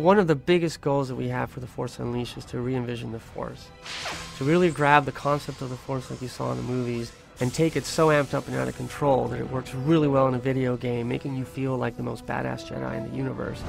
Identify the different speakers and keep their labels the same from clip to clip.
Speaker 1: One of the biggest goals that we have for The Force Unleashed is to re-envision the Force. To really grab the concept of the Force like you saw in the movies and take it so amped up and out of control that it works really well in a video game, making you feel like the most badass Jedi in the universe.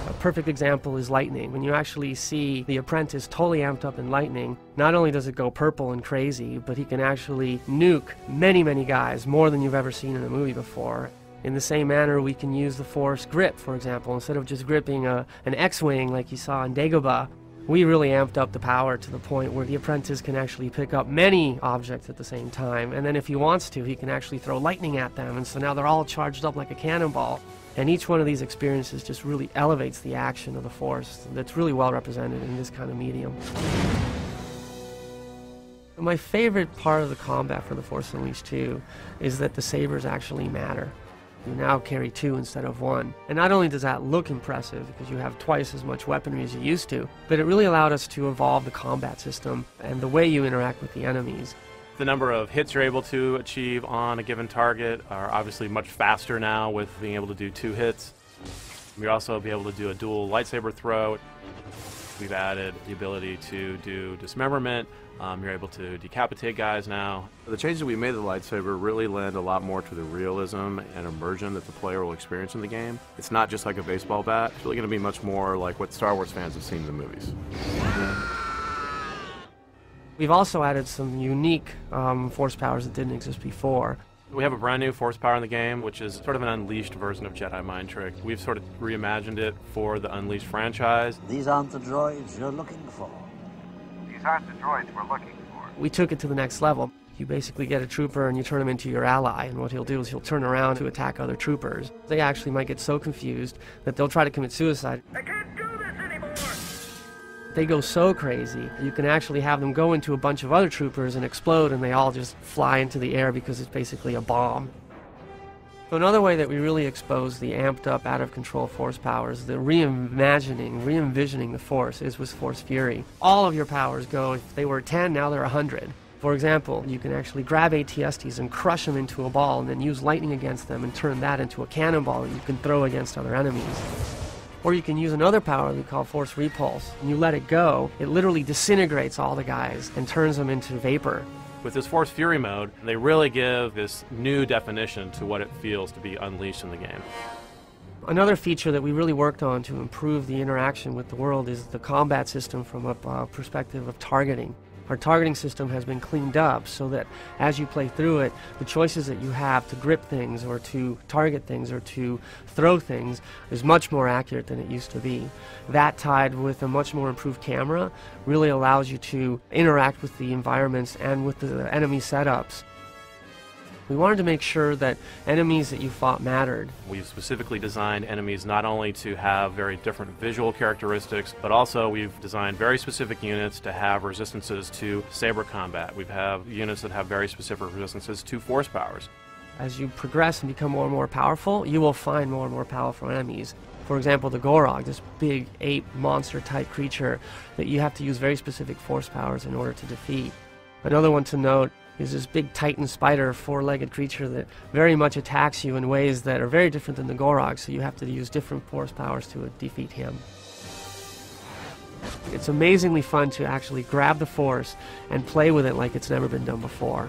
Speaker 1: A perfect example is lightning. When you actually see the apprentice totally amped up in lightning, not only does it go purple and crazy, but he can actually nuke many, many guys, more than you've ever seen in a movie before. In the same manner, we can use the Force grip, for example. Instead of just gripping an X-Wing like you saw in Dagobah, we really amped up the power to the point where the apprentice can actually pick up many objects at the same time. And then if he wants to, he can actually throw lightning at them. And so now they're all charged up like a cannonball. And each one of these experiences just really elevates the action of the Force that's really well represented in this kind of medium. My favorite part of the combat for The Force Unleashed 2 is that the sabers actually matter. You now carry 2 instead of 1. And not only does that look impressive, because you have twice as much weaponry as you used to, but it really allowed us to evolve the combat system and the way you interact with the enemies.
Speaker 2: The number of hits you're able to achieve on a given target are obviously much faster now with being able to do 2 hits. You'll also be able to do a dual lightsaber throw. We've added the ability to do dismemberment. You're able to decapitate guys now.
Speaker 3: The changes we made to the lightsaber really lend a lot more to the realism and immersion that the player will experience in the game. It's not just like a baseball bat. It's really going to be much more like what Star Wars fans have seen in the movies.
Speaker 1: We've also added some unique Force powers that didn't exist before.
Speaker 2: We have a brand new Force power in the game, which is sort of an Unleashed version of Jedi Mind Trick. We've sort of reimagined it for the Unleashed franchise.
Speaker 4: These aren't the droids you're looking for.
Speaker 5: These aren't the droids we're looking for.
Speaker 1: We took it to the next level. You basically get a trooper and you turn him into your ally, and what he'll do is he'll turn around to attack other troopers. They actually might get so confused that they'll try to commit suicide.
Speaker 5: I can't do this anymore!
Speaker 1: They go so crazy, you can actually have them go into a bunch of other troopers and explode, and they all just fly into the air because it's basically a bomb. So another way that we really expose the amped up, out of control Force powers, the re-envisioning the Force, is with Force Fury. All of your powers go, if they were 10, now they're 100. For example, you can actually grab AT-STs and crush them into a ball and then use lightning against them and turn that into a cannonball that you can throw against other enemies. Or you can use another power we call Force Repulse. When you let it go, it literally disintegrates all the guys and turns them into vapor.
Speaker 2: With this Force Fury mode, they really give this new definition to what it feels to be unleashed in the game.
Speaker 1: Another feature that we really worked on to improve the interaction with the world is the combat system from a perspective of targeting. Our targeting system has been cleaned up so that as you play through it, the choices that you have to grip things or to target things or to throw things is much more accurate than it used to be. That, tied with a much more improved camera, really allows you to interact with the environments and with the enemy setups. We wanted to make sure that enemies that you fought mattered.
Speaker 2: We've specifically designed enemies not only to have very different visual characteristics, but also we've designed very specific units to have resistances to saber combat. We have units that have very specific resistances to Force powers.
Speaker 1: As you progress and become more and more powerful, you will find more and more powerful enemies. For example, the Gorog, this big ape monster-type creature that you have to use very specific Force powers in order to defeat. Another one to note is this big Titan spider, 4-legged creature that very much attacks you in ways that are very different than the Gorog, so you have to use different Force powers to defeat him. It's amazingly fun to actually grab the Force and play with it like it's never been done before.